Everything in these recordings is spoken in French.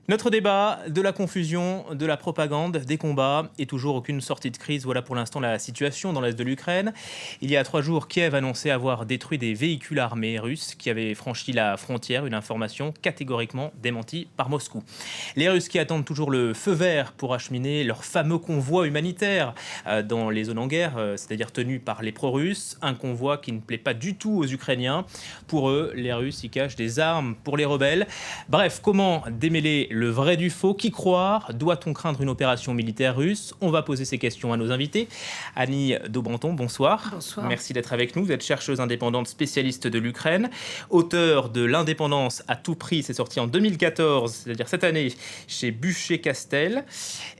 Notre débat, de la confusion, de la propagande, des combats et toujours aucune sortie de crise. Voilà pour l'instant la situation dans l'est de l'Ukraine. Il y a 3 jours, Kiev annonçait avoir détruit des véhicules armés russes qui avaient franchi la frontière, une information catégoriquement démentie par Moscou. Les Russes qui attendent toujours le feu vert pour acheminer leur fameux convoi humanitaire dans les zones en guerre, c'est-à-dire tenu par les pro-russes, un convoi qui ne plaît pas du tout aux Ukrainiens. Pour eux, les Russes y cachent des armes pour les rebelles. Bref, comment démêler le vrai du faux? Qui croire? Doit-on craindre une opération militaire russe? On va poser ces questions à nos invités. Annie Daubenton, bonsoir. Bonsoir. Merci d'être avec nous. Vous êtes chercheuse indépendante spécialiste de l'Ukraine, auteure de L'indépendance à tout prix. C'est sorti en 2014, c'est-à-dire cette année, chez Bûcher-Castel.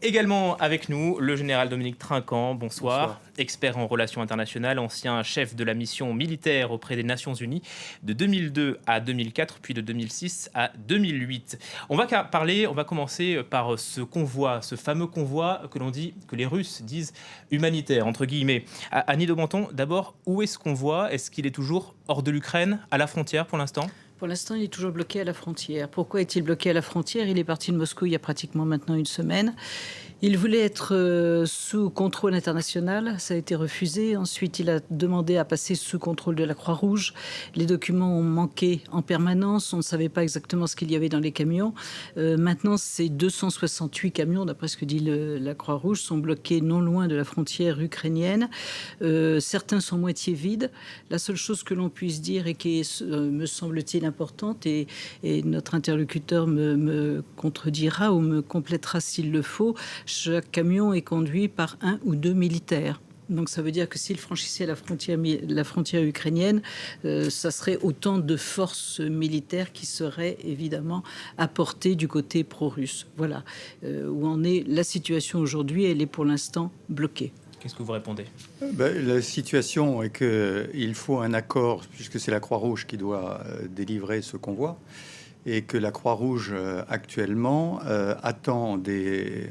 Également avec nous, le général Dominique Trinquant, bonsoir. Expert en relations internationales, ancien chef de la mission militaire auprès des Nations Unies de 2002 à 2004, puis de 2006 à 2008. On va commencer par ce convoi, ce fameux convoi que les Russes disent humanitaire, entre guillemets. Annie Daubenton, d'abord, où est ce convoi? Est-ce qu'il est toujours hors de l'Ukraine, à la frontière pour l'instant? Pour l'instant, il est toujours bloqué à la frontière. Pourquoi est-il bloqué à la frontière? Il est parti de Moscou il y a pratiquement maintenant une semaine. Il voulait être sous contrôle international, ça a été refusé. Ensuite, il a demandé à passer sous contrôle de la Croix-Rouge. Les documents ont manqué en permanence, on ne savait pas exactement ce qu'il y avait dans les camions. Maintenant, ces 268 camions, d'après ce que dit la Croix-Rouge, sont bloqués non loin de la frontière ukrainienne. Certains sont moitié vides. La seule chose que l'on puisse dire et qui est, me semble-t-il, importante, et notre interlocuteur me contredira ou me complétera s'il le faut, chaque camion est conduit par 1 ou 2 militaires. Donc ça veut dire que s'il franchissait la frontière ukrainienne, ça serait autant de forces militaires qui seraient évidemment apportées du côté pro-russe. Voilà où en est la situation aujourd'hui. Elle est pour l'instant bloquée. Qu'est-ce que vous répondez? La situation est qu'il faut un accord, puisque c'est la Croix-Rouge qui doit délivrer ce convoi, et que la Croix-Rouge actuellement attend des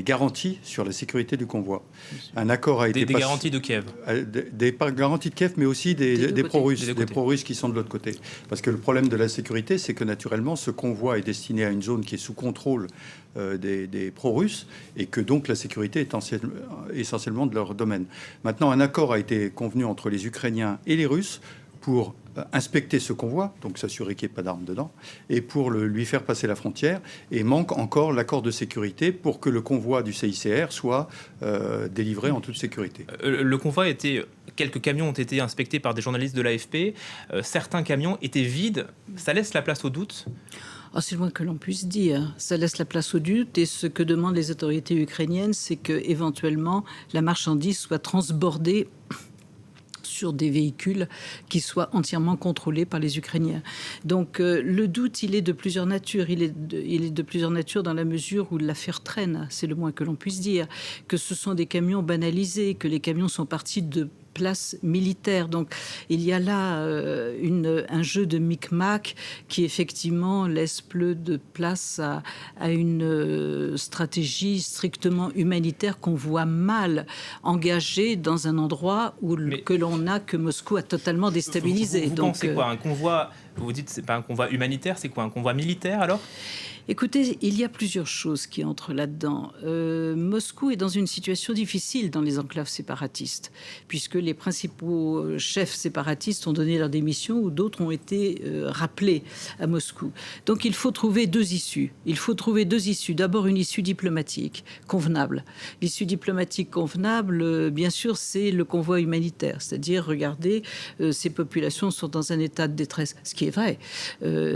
garanties sur la sécurité du convoi. Un accord a été des garanties de Kiev. Des garanties de Kiev, mais aussi des pro-russes qui sont de l'autre côté. Parce que le problème de la sécurité, c'est que naturellement, ce convoi est destiné à une zone qui est sous contrôle des pro-russes, et que donc la sécurité est essentiellement de leur domaine. Maintenant, un accord a été convenu entre les Ukrainiens et les Russes pour inspecter ce convoi, donc s'assurer qu'il n'y ait pas d'armes dedans, et pour lui faire passer la frontière. Et manque encore l'accord de sécurité pour que le convoi du CICR soit délivré en toute sécurité. Le convoi quelques camions ont été inspectés par des journalistes de l'AFP. Certains camions étaient vides. Ça laisse la place au doute? C'est le moins que l'on puisse dire. Ça laisse la place au doute, et ce que demandent les autorités ukrainiennes, c'est que éventuellement la marchandise soit transbordée sur des véhicules qui soient entièrement contrôlés par les Ukrainiens. Donc le doute, il est de plusieurs natures. Il est de plusieurs natures dans la mesure où l'affaire traîne, c'est le moins que l'on puisse dire, que ce sont des camions banalisés, que les camions sont partis de place militaire. Donc il y a là un jeu de micmac qui effectivement laisse peu de place à une stratégie strictement humanitaire qu'on voit mal engagée dans un endroit que Moscou a totalement déstabilisé. Vous pensez quoi? Un convoi, vous dites c'est pas un convoi humanitaire, c'est quoi? Un convoi militaire alors? Écoutez, il y a plusieurs choses qui entrent là-dedans. Moscou est dans une situation difficile dans les enclaves séparatistes, puisque les principaux chefs séparatistes ont donné leur démission ou d'autres ont été rappelés à Moscou. Donc il faut trouver deux issues. D'abord, une issue diplomatique convenable. L'issue diplomatique convenable, bien sûr, c'est le convoi humanitaire. C'est-à-dire, regardez, ces populations sont dans un état de détresse, ce qui est vrai,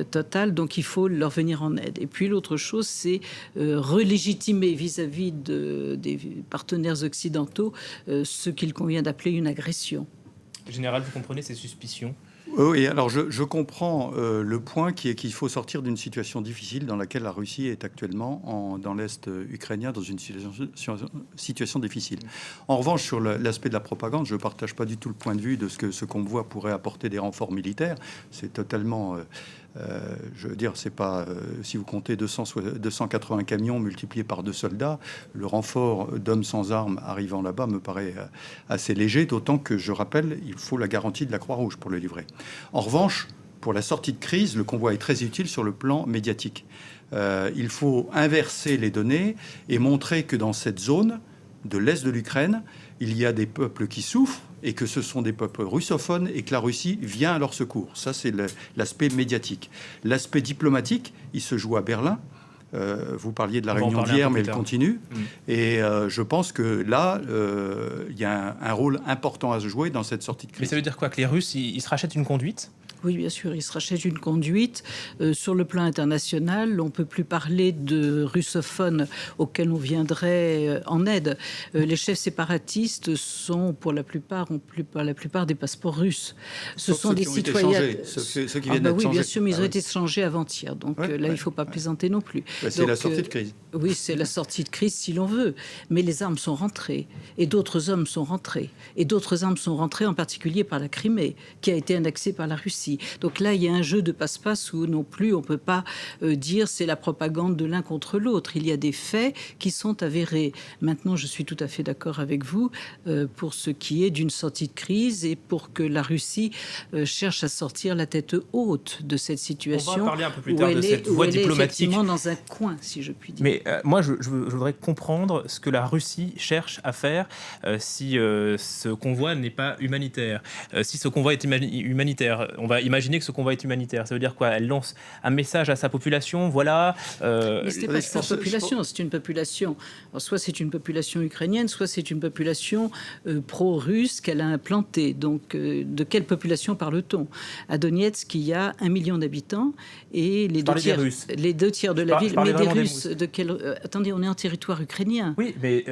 total, donc il faut leur venir en aide. Et puis l'autre chose, c'est relégitimer vis-à-vis des partenaires occidentaux ce qu'il convient d'appeler une agression. Général, vous comprenez ces suspicions? Oui, alors je comprends le point qui est qu'il faut sortir d'une situation difficile dans laquelle la Russie est actuellement dans l'Est ukrainien, dans une situation difficile. En revanche, sur l'aspect de la propagande, je ne partage pas du tout le point de vue de ce que ce convoi pourrait apporter des renforts militaires. C'est totalement... je veux dire, c'est pas si vous comptez 280 camions multipliés par 2 soldats, le renfort d'hommes sans armes arrivant là-bas me paraît assez léger, d'autant que, je rappelle, il faut la garantie de la Croix-Rouge pour le livrer. En revanche, pour la sortie de crise, le convoi est très utile sur le plan médiatique. Il faut inverser les données et montrer que dans cette zone de l'Est de l'Ukraine, il y a des peuples qui souffrent et que ce sont des peuples russophones et que la Russie vient à leur secours. Ça, c'est l'aspect médiatique. L'aspect diplomatique, il se joue à Berlin. Vous parliez de la réunion d'hier, mais elle continue. Et je pense que là, il y a un rôle important à se jouer dans cette sortie de crise. Mais ça veut dire quoi? Que les Russes, ils se rachètent une conduite? Oui, bien sûr, ils se rachètent une conduite. Sur le plan international, on ne peut plus parler de russophones auxquels on viendrait en aide. Les chefs séparatistes sont, pour la plupart, ont la plupart des passeports russes. Ce sont des citoyens. Ceux qui viennent d'être oui, changés. Bien sûr, mais ils ont été changés avant-hier. Donc là, il ne faut pas plaisanter non plus. C'est la sortie de crise. Oui, c'est la sortie de crise si l'on veut. Mais les armes sont rentrées. Et d'autres hommes sont rentrés. Et d'autres armes sont rentrées, en particulier par la Crimée, qui a été annexée par la Russie. Donc là, il y a un jeu de passe-passe où non plus on ne peut pas dire c'est la propagande de l'un contre l'autre. Il y a des faits qui sont avérés. Maintenant, je suis tout à fait d'accord avec vous pour ce qui est d'une sortie de crise et pour que la Russie cherche à sortir la tête haute de cette situation. On va parler un peu plus tard de cette voie diplomatique. Effectivement dans un coin, si je puis dire. Mais moi, je voudrais comprendre ce que la Russie cherche à faire si ce convoi n'est pas humanitaire. Si ce convoi est humanitaire, on va imaginer que ce convoi est humanitaire. Ça veut dire quoi? Elle lance un message à sa population, voilà. Mais ce n'est pas sa population, c'est une population. Alors, soit c'est une population ukrainienne, soit c'est une population pro-russe qu'elle a implantée. Donc, de quelle population parle-t-on? À Donetsk, il y a 1 million d'habitants et les deux tiers de la ville. Mais des Russes, de quel... attendez, on est en territoire ukrainien. Oui, mais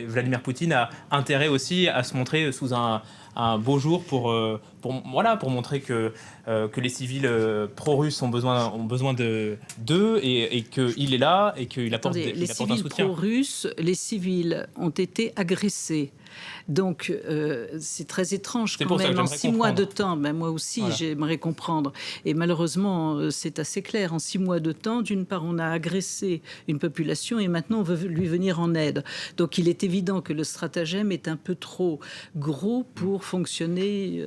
Vladimir Poutine a intérêt aussi à se montrer sous un beau jour pour montrer que les civils pro-russes ont besoin d'eux et qu'il est là et qu'il apporte, les apporte un soutien. Les civils pro-russes, les civils ont été agressés. Donc, c'est très étrange quand même. En 6 mois de temps, moi aussi, j'aimerais comprendre. Et malheureusement, c'est assez clair. En 6 mois de temps, d'une part, on a agressé une population et maintenant, on veut lui venir en aide. Donc, il est évident que le stratagème est un peu trop gros pour fonctionner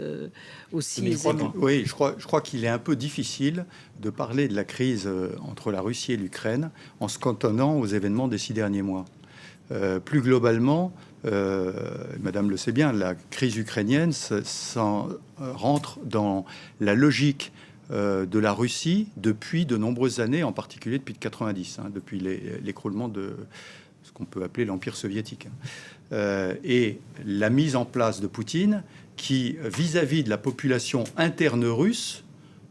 aussi aisément. Oui, je crois qu'il est un peu difficile de parler de la crise entre la Russie et l'Ukraine en se cantonnant aux événements des 6 derniers mois. Plus globalement, Madame le sait bien, la crise ukrainienne rentre dans la logique de la Russie depuis de nombreuses années, en particulier depuis 1990, depuis l'écroulement de ce qu'on peut appeler l'Empire soviétique. Et la mise en place de Poutine qui, vis-à-vis de la population interne russe,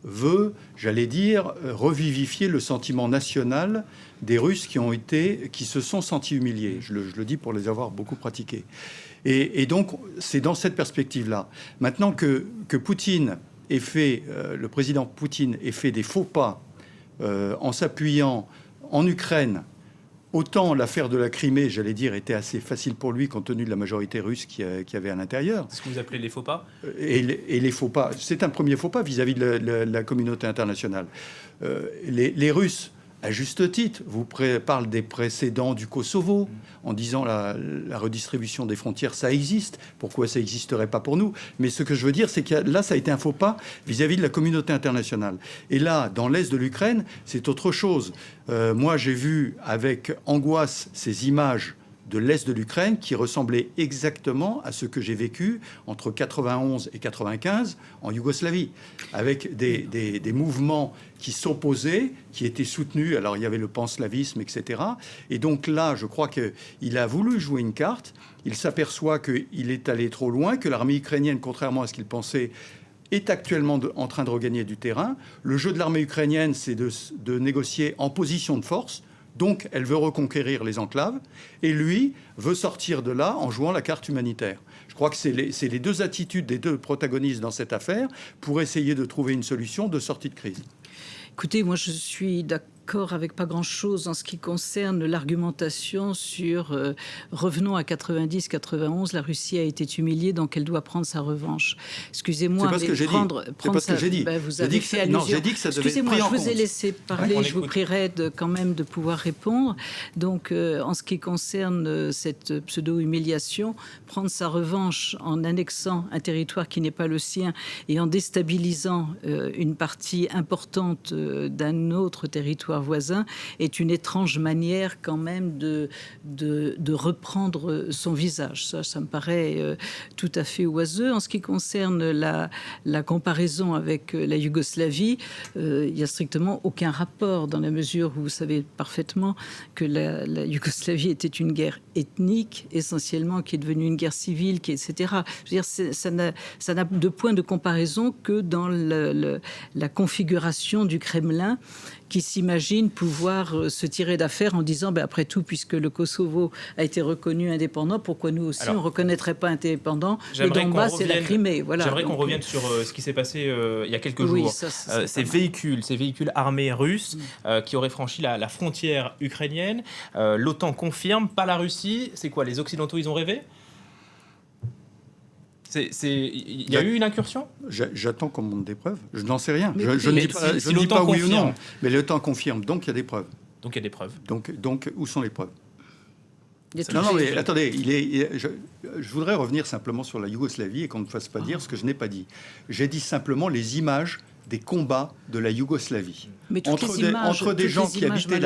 veut, j'allais dire, revivifier le sentiment national des Russes qui se sont sentis humiliés. Je le dis pour les avoir beaucoup pratiqués. Et donc, c'est dans cette perspective-là. Maintenant que Poutine ait fait, le président Poutine ait fait des faux pas en s'appuyant en Ukraine, autant l'affaire de la Crimée, j'allais dire, était assez facile pour lui compte tenu de la majorité russe qu'il y avait à l'intérieur. C'est ce que vous appelez les faux pas? Et les faux pas, c'est un premier faux pas vis-à-vis de la communauté internationale. Les Russes, à juste titre, vous parlent des précédents du Kosovo, en disant la redistribution des frontières, ça existe. Pourquoi ça n'existerait pas pour nous? Mais ce que je veux dire, c'est que là, ça a été un faux pas vis-à-vis de la communauté internationale. Et là, dans l'Est de l'Ukraine, c'est autre chose. Moi, j'ai vu avec angoisse ces images de l'Est de l'Ukraine qui ressemblait exactement à ce que j'ai vécu entre 91 et 95 en Yougoslavie, avec des mouvements qui s'opposaient, qui étaient soutenus. Alors, il y avait le panslavisme, etc. Et donc là, je crois qu'il a voulu jouer une carte. Il s'aperçoit qu'il est allé trop loin, que l'armée ukrainienne, contrairement à ce qu'il pensait, est actuellement en train de regagner du terrain. Le jeu de l'armée ukrainienne, c'est de négocier en position de force. Donc, elle veut reconquérir les enclaves. Et lui veut sortir de là en jouant la carte humanitaire. Je crois que c'est les deux attitudes des deux protagonistes dans cette affaire pour essayer de trouver une solution de sortie de crise. Écoutez, moi, je suis d'accord avec pas grand-chose en ce qui concerne l'argumentation sur revenons à 90-91, la Russie a été humiliée, donc elle doit prendre sa revanche. Excusez-moi, mais prendre ce que j'ai dit. Vous avez fait allusion. Non, j'ai dit que ça devait être pris en compte. Je vous ai laissé parler, je vous prierai quand même de pouvoir répondre. Donc, en ce qui concerne cette pseudo-humiliation, prendre sa revanche en annexant un territoire qui n'est pas le sien et en déstabilisant une partie importante d'un autre territoire voisin est une étrange manière quand même de reprendre son visage. Ça me paraît tout à fait oiseux. En ce qui concerne la comparaison avec la Yougoslavie, il n'y a strictement aucun rapport dans la mesure où vous savez parfaitement que la Yougoslavie était une guerre ethnique essentiellement qui est devenue une guerre civile, etc. Je veux dire, ça n'a de point de comparaison que dans la configuration du Kremlin qui s'imagine pouvoir se tirer d'affaire en disant après tout, puisque le Kosovo a été reconnu indépendant, pourquoi nous aussi on ne reconnaîtrait pas indépendant le Donbass et la Crimée. Voilà. J'aimerais qu'on revienne sur ce qui s'est passé il y a quelques jours. Ces véhicules armés russes qui auraient franchi la frontière ukrainienne. L'OTAN confirme, pas la Russie. C'est quoi, les Occidentaux, ils ont rêvé ? Il y a eu une incursion ? J'attends qu'on monte des preuves. Je n'en sais rien. Je ne dis pas oui ou non. Mais l'OTAN confirme. Donc il y a des preuves. Donc il y a des preuves. Donc où sont les preuves ? Non, mais attendez. Je voudrais revenir simplement sur la Yougoslavie et qu'on ne fasse pas dire ce que je n'ai pas dit. J'ai dit simplement les images des combats de la Yougoslavie entre des gens qui habitaient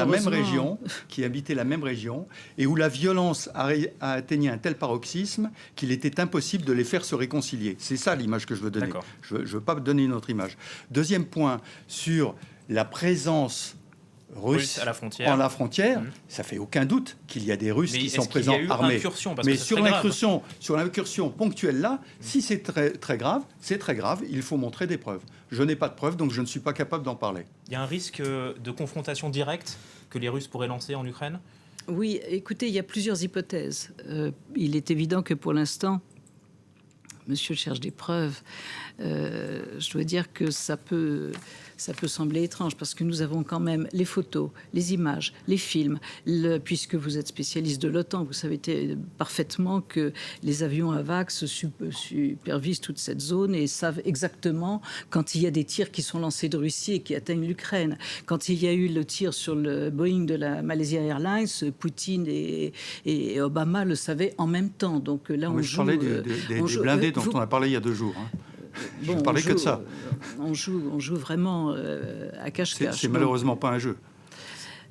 la même région, et où la violence a atteint un tel paroxysme qu'il était impossible de les faire se réconcilier. C'est ça l'image que je veux donner. Je ne veux pas donner une autre image. Deuxième point, sur la présence russe à la frontière, ça fait aucun doute qu'il y a des Russes qui sont présents armés. Mais sur l'incursion ponctuelle là, si c'est très grave, c'est très grave. Il faut montrer des preuves. Je n'ai pas de preuves, donc je ne suis pas capable d'en parler. Il y a un risque de confrontation directe que les Russes pourraient lancer en Ukraine ? Oui, écoutez, il y a plusieurs hypothèses. Il est évident que pour l'instant, monsieur cherche des preuves. Je dois dire que ça peut sembler étrange parce que nous avons quand même les photos, les images, les films. Puisque vous êtes spécialiste de l'OTAN, vous savez parfaitement que les avions AVAX supervisent toute cette zone et savent exactement quand il y a des tirs qui sont lancés de Russie et qui atteignent l'Ukraine. Quand il y a eu le tir sur le Boeing de la Malaysia Airlines, Poutine et Obama le savaient en même temps. Donc là, je parlais des blindés dont on a parlé il y a 2 jours. Je ne parlais que de ça. On joue vraiment à cache-cache. C'est malheureusement pas un jeu.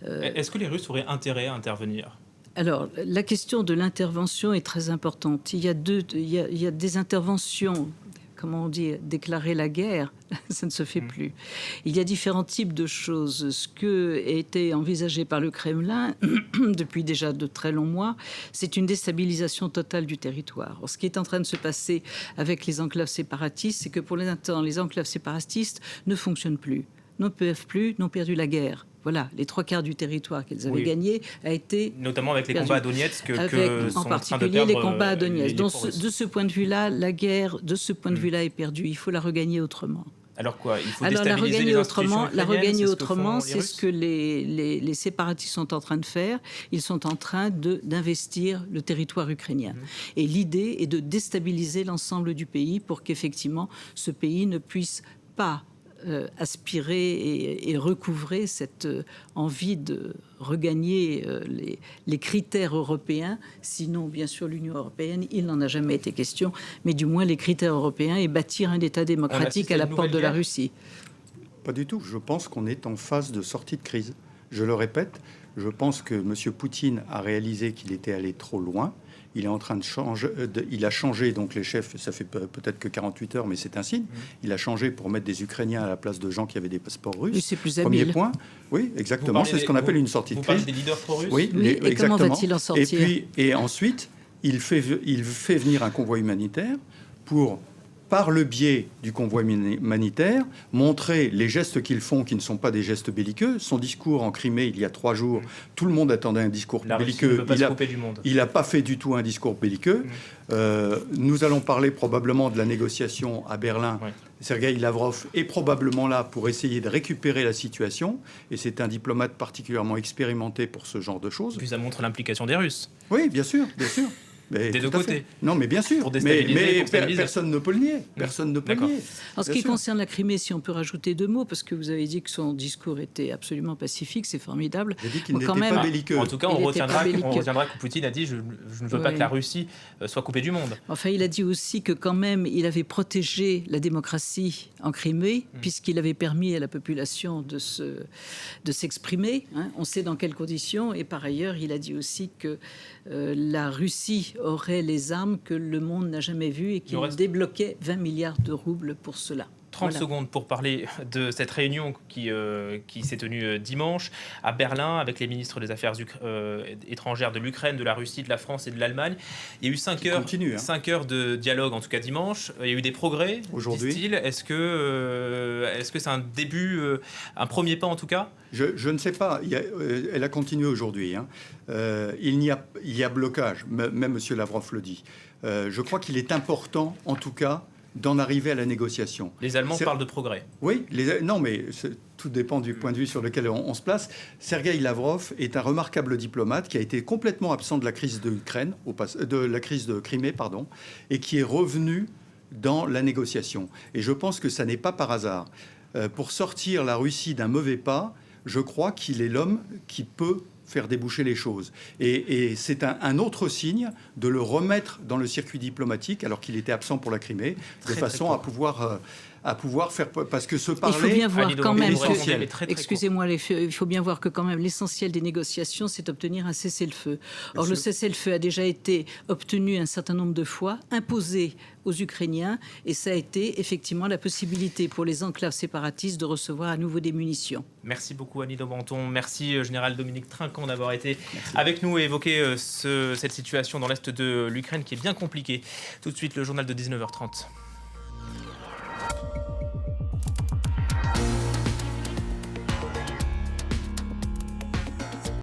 Est-ce que les Russes auraient intérêt à intervenir ? Alors, la question de l'intervention est très importante. Il y a des interventions, comment on dit, déclarer la guerre, ça ne se fait plus. Il y a différents types de choses. Ce qui a été envisagé par le Kremlin depuis déjà de très longs mois, c'est une déstabilisation totale du territoire. Alors, ce qui est en train de se passer avec les enclaves séparatistes, c'est que pour l'instant, les enclaves séparatistes ne fonctionnent plus, ne peuvent plus, n'ont perdu la guerre. Voilà, les 3/4 du territoire qu'elles avaient gagné a été notamment avec les combats à Donetsk en particulier les combats à Donetsk. Donc, de ce point de vue-là, la guerre, de ce point de vue-là, est perdue. Il faut la regagner autrement. Alors quoi ? Il faut déstabiliser les institutions ukrainiennes. La regagner autrement, c'est ce que les séparatistes sont en train de faire. Ils sont en train d'investir le territoire ukrainien. Et l'idée est de déstabiliser l'ensemble du pays pour qu'effectivement ce pays ne puisse pas aspirer et recouvrer cette envie de regagner les critères européens. Sinon, bien sûr, l'Union européenne, il n'en a jamais été question, mais du moins les critères européens et bâtir un État démocratique à la porte de la Russie. Pas du tout. Je pense qu'on est en phase de sortie de crise. Je le répète, je pense que M. Poutine a réalisé qu'il était allé trop loin. Il est en train de changer. Il a changé donc les chefs. Ça fait peut-être que 48 heures, mais c'est un signe. Il a changé pour mettre des Ukrainiens à la place de gens qui avaient des passeports russes. Oui, c'est plus habile. Premier point. Oui, exactement. C'est ce qu'on appelle une sortie de crise. Vous parlez des leaders pro-russes. Oui, et comment va-t-il en sortir ? Et ensuite, il fait venir un convoi humanitaire pour par le biais du convoi humanitaire, montrer les gestes qu'ils font qui ne sont pas des gestes belliqueux. Son discours en Crimée, il y a 3 jours, tout le monde attendait un discours belliqueux. Il n'a pas fait du tout un discours belliqueux. Nous allons parler probablement de la négociation à Berlin. Ouais. Sergueï Lavrov est probablement là pour essayer de récupérer la situation. Et c'est un diplomate particulièrement expérimenté pour ce genre de choses. Puis ça montre l'implication des Russes. Oui, bien sûr, bien sûr. Mais des deux côtés. Non, mais bien sûr. Mais personne ne peut le nier. Personne ne peut le nier. En ce qui concerne la Crimée, si on peut rajouter 2 mots, parce que vous avez dit que son discours était absolument pacifique, c'est formidable. J'ai dit qu'il n'était pas belliqueux. En tout cas, on retiendra que Poutine a dit je ne veux pas que la Russie soit coupée du monde. Enfin, il a dit aussi que quand même, il avait protégé la démocratie en Crimée, puisqu'il avait permis à la population de s'exprimer. Hein. On sait dans quelles conditions. Et par ailleurs, il a dit aussi que la Russie aurait les armes que le monde n'a jamais vues et qu'il débloquait 20 milliards de roubles pour cela. 30 secondes pour parler de cette réunion qui s'est tenue dimanche à Berlin avec les ministres des Affaires étrangères de l'Ukraine, de la Russie, de la France et de l'Allemagne. Il y a eu 5 heures de dialogue, en tout cas dimanche. Il y a eu des progrès, disent-ils. Est-ce que c'est un début, un premier pas en tout cas ? Je ne sais pas. Elle a continué aujourd'hui. Hein. Il y a blocage. Même M. Lavrov le dit. Je crois qu'il est important, en tout cas, d'en arriver à la négociation. Les Allemands parlent de progrès. Oui, non, mais tout dépend du point de vue sur lequel on se place. Sergueï Lavrov est un remarquable diplomate qui a été complètement absent de la crise de la crise de Crimée, et qui est revenu dans la négociation. Et je pense que ça n'est pas par hasard. Pour sortir la Russie d'un mauvais pas, je crois qu'il est l'homme qui peut faire déboucher les choses. Et c'est un autre signe de le remettre dans le circuit diplomatique, alors qu'il était absent pour la Crimée, de façon à pouvoir faire... Parce que se parler... Il faut bien voir quand même excusez-moi, il faut bien voir que quand même l'essentiel des négociations, c'est obtenir un cessez-le-feu. Or, le cessez-le-feu a déjà été obtenu un certain nombre de fois, imposé aux Ukrainiens, et ça a été effectivement la possibilité pour les enclaves séparatistes de recevoir à nouveau des munitions. Merci beaucoup Annie Daubenton, merci Général Dominique Trinquant d'avoir été avec nous et évoqué cette situation dans l'est de l'Ukraine qui est bien compliquée. Tout de suite le journal de 19h30.